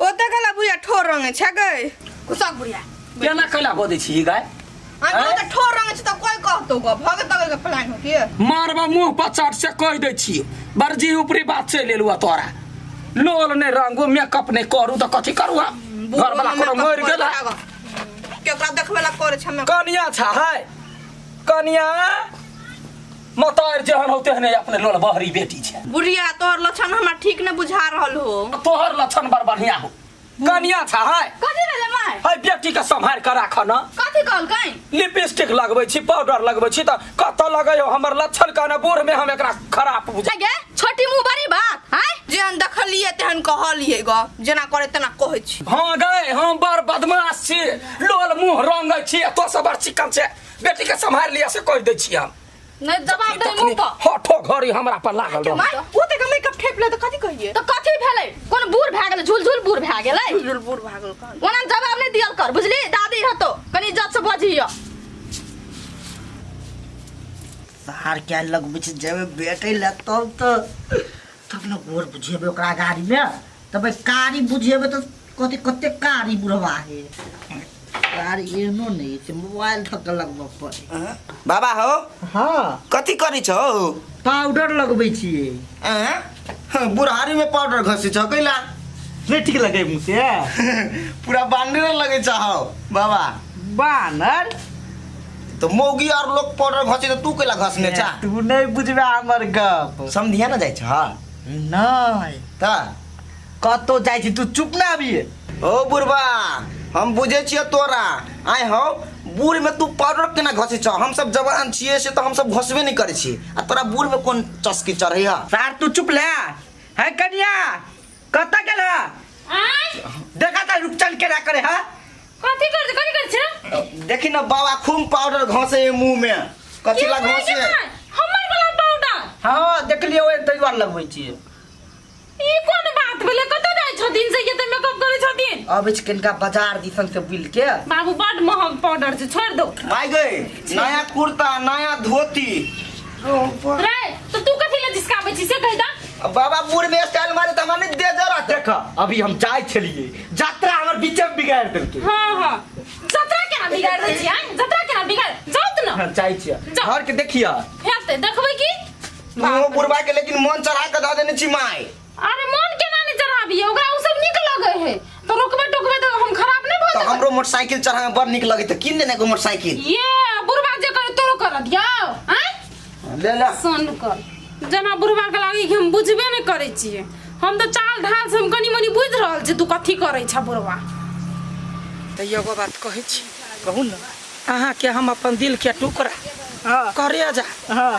ओते कला बुया ठोर रंग छ गए कुसक बुया केना कला बोदै छी गाय हम ओते ठोर रंग छ त कोई कहतो ग भगत के प्लान हो के मारबा मुंह पचाट से कह दै छी बरजी ऊपरी बात से लेलुआ तोरा लोल ने रंगो मेकअप ने करू त कथि करू घर वाला कोनो मर गेला केकरा देखबेला करे छ में कनिया छ है कनिया मतार जहन होते हने अपने लोल बहरी बेटी छे बुढ़िया तोहर लक्षण हमरा ठीक न बुझा रहल हो तोहर लक्षण बड़ बढ़िया हो कनिया छ है कथि रे माय है बेटी के संभाल के राख न कथि कहल कई लिपस्टिक लगबै छी पाउडर लगबै छी त कत लगायो हमर लक्षण का न बूढ़ में हम एकरा खराब बुझा गे छोटी मुंह बड़ी बात है जेहन देखलिए तेहन कहलिए ग जेना करे तना कहै छी हां गए हम बड़ बदमाश छी लोल मुंह रंगै छी तो सब बड़ चिकन छे बेटी के संभाल लिया से कह दै छी हम नहीं जवाब दे मुंह पर हठो घड़ी हमरा पर लागल रह ओते के मेकअप ठेपले त कथि कहिए त कथि भेलै कोन बूढ़ भए गेलै झुलझुल बूढ़ भए गेलै झुलझुल बूढ़ भए गेल कहल ओना जवाब नहीं दियल कर बुझली दादी हतो कनी इज्जत से बजियो सार क्या लगबै छै जेबे बेटे ले तब न गोर बुझेबे ओकरा गाड़ी में तब कारी बुझेबे त कथि कते कारी बुढ़वा है कारी एनो नहीं छै मोबाइल ठक लगब पड़े बाबा हो हां कथी करी छौ पाउडर लगबै छिए बुढ़ारी में पाउडर घसी छ कैला नहीं ठीक लगे मुझसे पूरा बानर लगे छौ बाबा बानर तो मौगी और लोग पाउडर घसी तो तू कैला घसने छ तू नहीं बुझबे हमर गप समझिया ना जाय छ नहीं त कतो जाय छी तू चुप ना अभी ओ बुढ़बा हम बुझे छिए तोरा आय हो बूढ़ में तू पाउडर केना घसी छ हम सब जवान छिए से तो हम सब घसबे नहीं करे छी आ तोरा बूढ़ में कोन चस्की चढ़ै है सार तू चुप ले है कन्या कत गेला आय देखा त रुक चल के ना करे है कथि कर छ देखी ना बाबा खूब पाउडर घसे मुंह में कथी ला घसे हमर वाला पाउडर हां देख लियो ओए तैवार लगबै छी ई कोन बात भेले कत जाय छथिन से ये त मेकअप करे छथिन अब इनका बाजार दिसन से बिल के बाबू बड़ महंग पाउडर से छोड़ दो माय गए नया कुर्ता नया धोती रे तो तू कथि ले जिसकाबे छी से कह दा बाबा बूढ़ में स्टाइल मारे त माने दे जरा देख अभी हम जाय छलिए यात्रा हमर बीच में बिगाड़ देलके हां जतरा केना बिगाड़ दै छी जतरा केना बिगाड़ जाउ त न जाय छी घर के देखिया हेते देखबै की वो बुढ़बा के लेकिन मन चढ़ा के द देने छी माय अरे मन केना नहीं चढ़ाबी ओकरा उ सब निक लगे है तो रोकबे टोकबे तो हम खराब नहीं भ तो हमरो मोटरसाइकिल चढ़ा में बड़ निक लगे त किन देने को मोटरसाइकिल ये बुढ़बा जे करे तोरो कर दियो हैं ले ले सुन कर जना बुढ़बा के लागी कि हम बुझबे नहीं करे छिए हम तो चाल ढाल से हम कनी मनी बुझ रहल छी तू कथि करे छ बुढ़बा त एगो बात कहै छी कहू न अहाँ के हम अपन दिल के टुकड़ा हां करे जा हां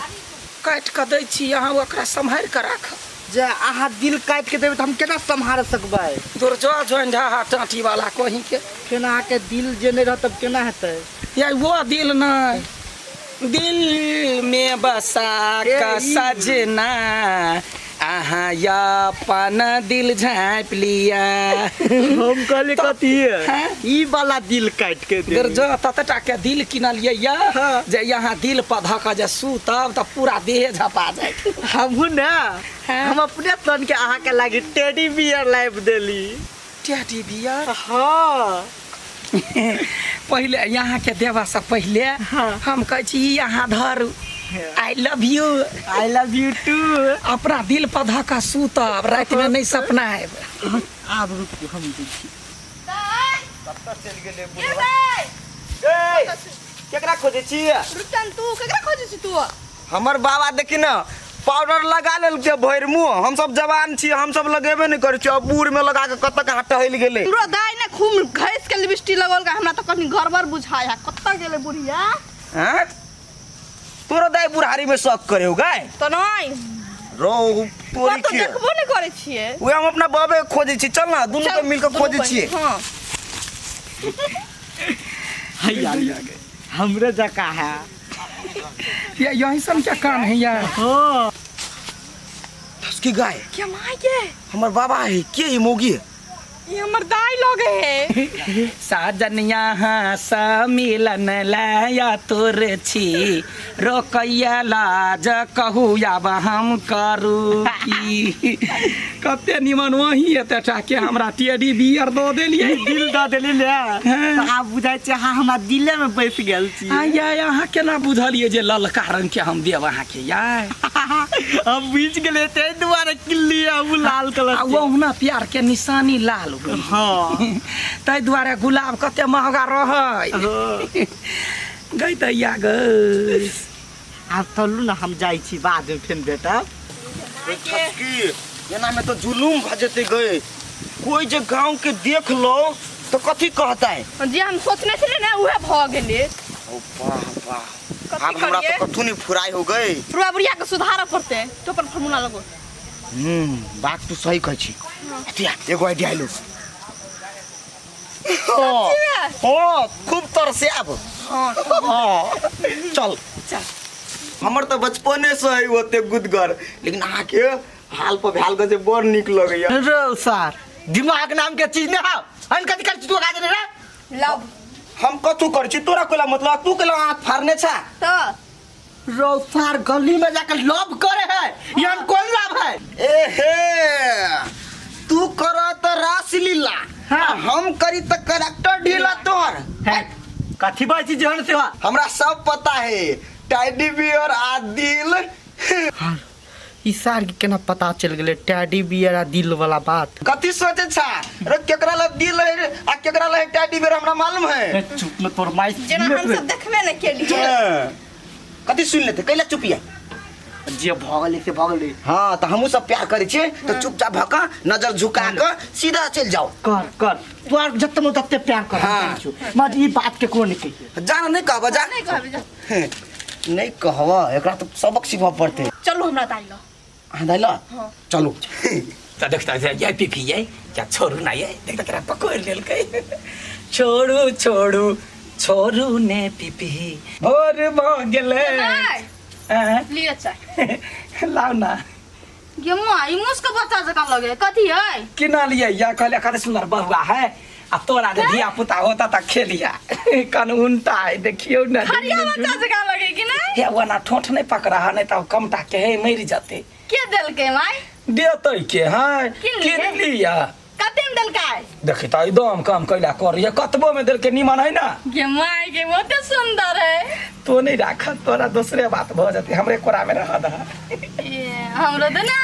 काट के दै छी अहाँ ओकरा संभाल के राख जे आहा दिल काट के देबे त हम केना संभाल सकबै दुर्जो जोंढा टाटी वाला कहीं के केना के दिल जे नहीं रहत केना हेतै या वो दिल न दिल में बसा का सजना आहा या अपन दिल झाँप लिया हम कहले कथि है ई वाला दिल काट के दे दुर्जो ततटा के दिल किनलिए या जे यहाँ दिल पर धक जे सूतब त पूरा देह झपा जाए हमहु ना हम अपने तन के आहा के लागी टेडी बियर लाइव देली टेडी बियर हां पहले यहाँ के देवा से पहले हम कह छी यहाँ धरू आई लव यू टू अपना दिल पर धक्का सूतब रात में नहीं सपना है आब रुक हम देखी कत्ता चल गेले बुढ़बा ए केकरा खोजे छी रुचन तू केकरा खोजे छी तू हमर बाबा देखी ना पाउडर लगा लेल के भैर मुंह हम सब जवान छी हम सब लगेबे नहीं करे छी अब बूढ़ में लगा के कत कहां टहल गेले तोरा दाई ने खूब घैस के लिपस्टिक लगल का हमरा तो कनी गड़बड़ बुझाय है कत्ता गेले बुढ़िया हैं तोरा दाई बुढ़ारी में शौक करे हो गाय तो नहीं रो तोरी तो के देखबो नहीं करे छिए वे हम अपना बाबे खोजे छी चल ना दोनों के मिलकर खोजे छी हां हैया गए हमरे जका है ये यही सब क्या काम है यार हां उसकी गाय क्या माय के हमर बाबा है के ये मोगी ये हमर दाई लगे है साजन यहाँ सा मिलन लाया तोर छी रोकैया लाज कहू आब हम करू की कते निमन वही एते के हमरा टेडी बियर दो देलिए दिल द देली आप बुझाइ छै अहाँ हमरा दिले में बैस गेल छी आया यहाँ केना बुझलिए जे ललका रंग के हम देव अहाँ के याय हम बुझ गेले तै दुआरे किल्ली उ लाल कलर वो हुना प्यार के निशानी लाल हो हां तै दुआरे गुलाब कते महंगा रहै गई तैया गई आप चलू ना हम जाइ छी बाद में फेन बेटा की एना में तो जुलूम भ जेते गए कोई जे गांव के देख लो तो कथी कहता है जे हम सोचने छले ना उहे भ गेले ओ वाह वाह अब हमरा तो कथू नहीं फुराई हो गई रुआ बुढ़िया के सुधार पड़ते तो पर फॉर्मूला लगो बात तू सही कह छी अतिया एगो आइडिया आइलो हो खूब तरसे अब हां चल हमर तो बचपने से है ओते गुदगर लेकिन अहाँ के हाल पर भ्याल के जे बड़ निक लगैया रो सर दिमाग नाम के चीज ना हम कथि कर तू गाज रे लव हम कथू कर छी तोरा कोला मतलब तू केला हाथ फाड़ने छा तो रो सर गली में जाकर लव करे है ये कौन लाभ है ए हे तू करा त रासलीला हाँ। हम करी त कैरेक्टर ढीला तोर है कथि बात छी जहन सेवा हमरा सब पता है टेडी बियर आदिल ई सार के केना पता चल गेले टेडी बियर आ दिल वाला बात कथी सोचे छा रे केकरा ल दिल है आ केकरा ल टेडी बियर हमरा मालूम है चुप में तोर माई जेना हम सब देखबे न केलिए कथी सुन लेते कैला चुपिया जे भगले से भगले हाँ तो हमू सब प्यार करे छे तो चुपचाप भका नजर झुका के सीधा चल जाओ कर तोर जत्ते में तत्ते प्यार कर हाँ। मत ई बात के को नहीं कहिए जाना नहीं कहबा जा नहीं कहबे जा नहीं कहवा एकरा तो सबक सिखा पड़ते चलो हमरा दाई लो हाँ दाइला हाँ। चलो त देखता ये पीपी ये क्या छोरू ना ये देखता केरा पकड़ लेल के छोड़ू छोड़ू छोरू ने पीपी भोर भ गेले लिए चाय लाउ ना ये माई मुस्का बच्चा जका लगे कथी है किना लिए या कहले कते सुंदर बहुआ है आ तोरा जे धिया पुता होता त खेलिया कन उनटा है देखियो ना हरिया बच्चा जका लगे कि नहीं हे वना ठोठ नहीं पकड़ा है नहीं त कमटा के है मर जाते के देल के माई देतै के है किन लिया कते में देल का देखी त एकदम काम कैला कर ये कतबो में देल के निमन है ना ये माई के बहुत सुंदर है तो नहीं राख तोरा दूसरे बात भ जाते हमरे कोरा में रह दा ये हमरो दे ना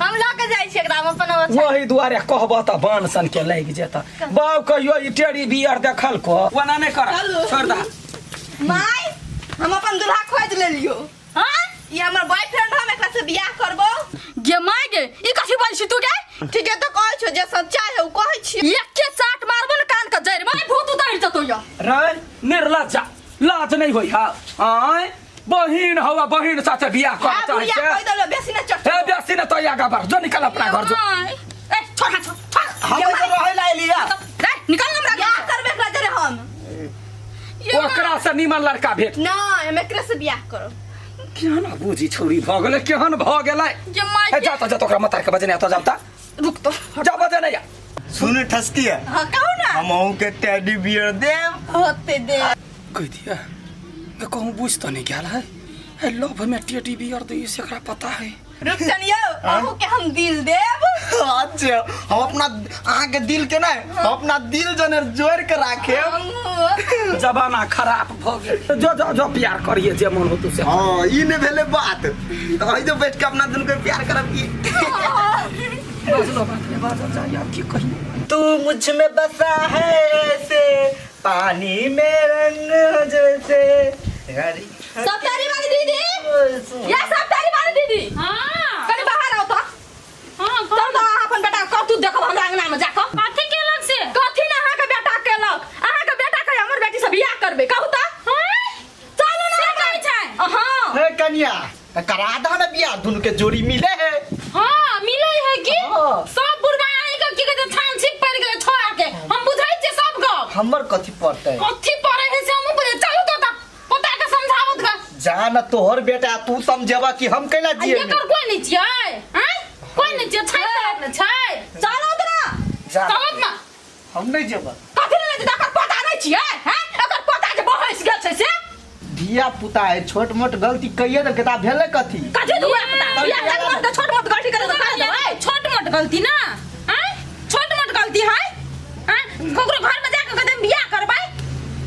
हम ला के जाई छी एकरा में अपन अच्छा वही दुआरे कहब त बान सन के लाग जेता बाऊ कहियो ई टेडी बियर देखल को वना नहीं कर चलू। छोड़ दा माई हम अपन दुल्हा खोज ले लियो हां ये हमर बॉयफ्रेंड हम एकरा से बियाह करबो गे माई गे ई कथि बोल छी तू गे ठीक है तो कहै छ जे सच्चाई है उ कहै छी एक के चाट मारबो न कान का जड़ माई भूत उतार जतो या रे निर्लज्जा लाज नहीं होई हा आय बहिन हवा बहिन साथे बियाह कर आ बुढ़िया चाहे कह दलो बेसी न चट ए बेसी न तो आगा बार जो निकल अपना घर जो ए छोड़ छोड़ हम तो रहे ला लिया रे निकल हमरा बियाह करबे एकरा जरे हम ओकरा से निमन लड़का भेट ना हम एकरा से बियाह करो केहन बुझी छोरी भ गेलै केहन भ गेलै जे माई ए जा त ओकरा मतार के बजने त जाता रुक तो जा बजने या सुन ठसकी है हां कहू ना हम के टेडी बियर देव होते दे कह दिया मैं कहूँ बुझ तो नहीं गया है लव में टेडी बियर दे एकरा पता है रुक चलियो अहू के हम दिल देब अच्छा हम अपना अहाँ के दिल के ना अपना दिल जने जोड़ के राखे जमाना खराब भ गेल जो जो जो प्यार करिए जे मन हो तू से हाँ ई ने भेले बात तो हई जो बैठ के अपना दिल के प्यार करब की बजलो बात में बात जा या की कही तू मुझ में बसा है ऐसे पानी में रंग जैसे सप्तारी वाली दीदी या सप्तारी वाली दीदी हां कनी बाहर आओ तो हां चल तो अपन बेटा कब तू देखब हमरा अंगना में जाकर कथि के लग से कथि ना अहाँ के बेटा के लग अहाँ के बेटा के हमर बेटी से बियाह करबे कहू त चलो ना कहै छै हां हे कन्या करा दा ना बियाह दुनु के जोड़ी मिले है हां मिलै है कि हाँ। सब बुढ़वा आई के की कहै छान छिप पड़ गेलै छोड़ा के हम बुझाई छै सब गप हमर कथि पड़ते कथि पड़े है से हम बुझे चलू तो पता के समझावत गा जान तोहर बेटा तू समझेबा कि हम कैला ये जिए कर कोई नहीं छियै हैं कोई नहीं छियै छै अपने छै चलो तो ना जा कहत ना हम नहीं जेब कथि ले जे एकर पता नहीं छियै हैं एकर पता जे बहस गेल छै से धिया पुता है छोट मोट गलती कइए त केता भेले कथी कथि धुआ पता बियाह कर त छोट मोट गलती करे त देबै छोट मोट गलती ना हैं छोट मोट गलती है हैं ककरो घर में जाके कदम बियाह करबै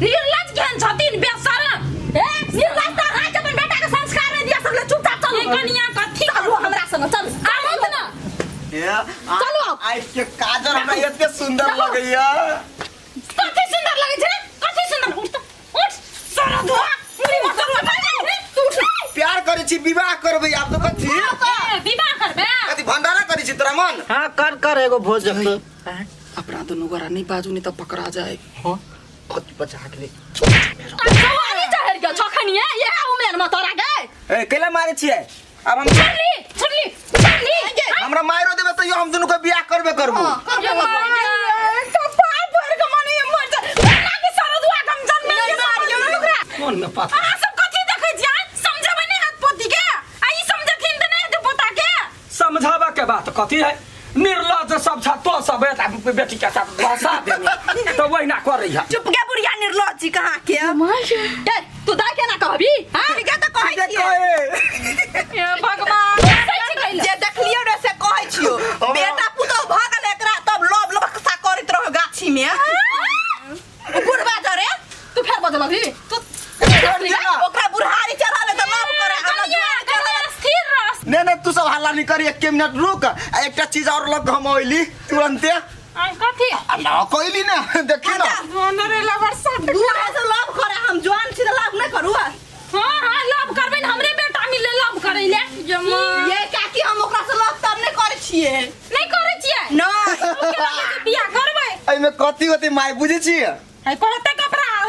निर्लज केहन छथिन बेशरम ए निर्लज त है जे अपन बेटा के संस्कार नहीं दिया सकले चुपचाप चल कनिया कथि करू हमरा संग चल आबत ना चलो आई के काजर हमरा एते सुंदर लगैया कथि सुंदर लगै छै कथि सुंदर उठ सारा धुआ मुड़ी मत तू उठ प्यार करै छी विवाह करबै आब तो कथी विवाह करबे कथी भंडारा करै छी तोरा मन हां कर एगो भोज अपना दोनों गोरा नहीं बाजू नहीं तो पकड़ा जाए हां कथी बचा के ले जवानी चढ़ गया छखनी है ये उमेर में तोरा गए ए केला मारै छियै अब हम छुड़ली हमरा मारो देबे त यो हम दुनु के बियाह करबे करबो कौन में पता समझावा के बात कथी है निर्लज सब छ तो सब बेटी के साथ भाषा देनी तो वही ना कर रही है चुप के बुढ़िया निर्लज कहां के ए तू दा के ना कहबी हां के त कहै छियै ए भगवान जे देखलियो रे से कहै छियो बेटा पुतो भागल एकरा तब लोभ लबकसा करैत रहो गाछी में बुढ़वा जरे तू फेर बजल भी तू ओकरा बुढ़ारी चढ़ाले त लोभ करे हमरा जुआ चढ़ाले स्थिर रह नहीं तू सब हल्ला नहीं करी 1 मिनट रुक एक चीज और लग हम ओइली तुरंते कथी ना कोइली ना देखी ना होनरे लवर सब बुढ़ा से लोभ करे हम जवान छी त लोभ नहीं करू हां लोभ करबै हमरे बेटा मिले लोभ करै ले ये काकी हम ओकरा से लोभ तब नहीं करै छियै नहीं करै छियै नहीं बियाह करबै एई में कथी होते माय बुझे छी है कहते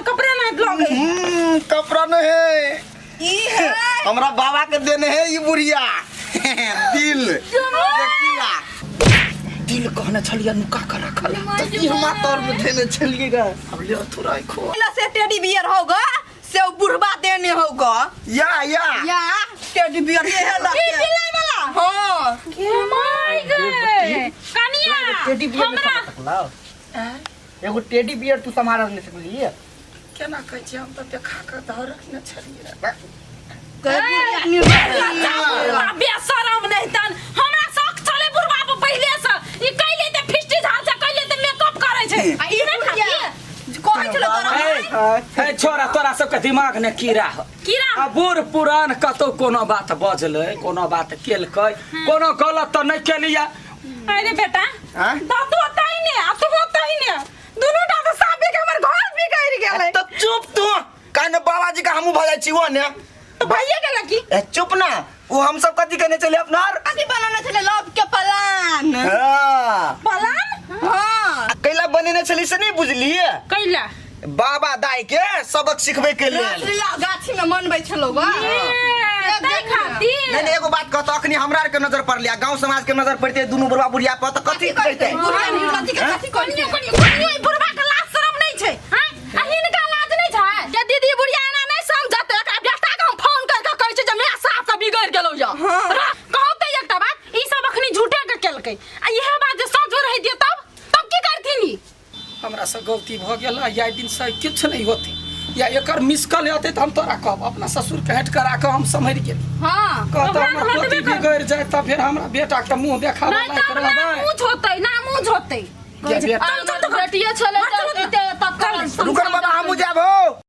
कपड़ा नहीं लगे कपड़ा नहीं है ई है हमरा बाबा के देने है ये बुढ़िया दिल देखिया दिल कहने छलिया नुका कर रखल ई हमा तौर में देने चलिएगा अब ले थोड़ा खो पहला से टेडी बियर होगा से वो बुढ़वा देने होगा या टेडी बियर ये है ये पिलाई वाला हां के माय गए कनिया टेडी बियर हमरा एगो टेडी बियर तू समारा ले सकली केना कहै छी हम त देखा के धर रखने छलिए बेशरम नहीं तन हमरा शौक चले बुढ़वा पे पहले से ई कइले त फिस्टी झाड़ से कइले त मेकअप करे छै ई नहीं खाती कहै छलो तोरा ए छोरा तोरा सब के दिमाग ने कीड़ा ह कीड़ा आ बूढ़ पुरान कतो कोनो बात बजले कोनो बात केलकै कोनो गलत त नहीं केलिया अरे बेटा हां दादू बताई ने आ तू बताई ने दोनों दादा साबे के हमर घर बिगड़ गेलै तो चुप तू काने बाबाजी का हमू भजाई छी वो ने तो भैया गेला की ए चुप ना वो हम सब कथी करने चले अपना कथी बनाने छले लव के प्लान हां प्लान हां कैला बनेने छली से नहीं बुझली कैला बाबा दाई के सबक सिखबे के लिए गाछी में मनबै छलो बा खाती नहीं एगो बात कहत अखनी हमरा के नजर पड़लिया गांव समाज के नजर पड़ते दुनु बुढ़वा बुढ़िया पर त कथी करते कथी कनियो बुढ़वा के लाज शरम नहीं छै हैं आ हिनका लाज नहीं छै जे दीदी बुढ़िया एना नहीं समझत एकरा बेटा के हम फोन कर के कहै छै जे मैं साफ के बिगड़ गेलौ या कहते एकटा बात ई सब अखनी झूठे के केलकै आ इहे बात जे सच रहि दिए तब की करथिन ई हमरा से गलती भ गेल या दिन से किछ नहीं होती या एकर मिसकल होते त हम तोरा कहब अपना ससुर के हट करा के हम समझ गेली हां कहतो हमर पोती बिगड़ जाए त फिर हमरा बेटा के मुंह देखाबे नहीं नहीं करबे मुंह होतै ना मुंह होतै बेटा बेटिया छले त रुकर बाबा हम जाबो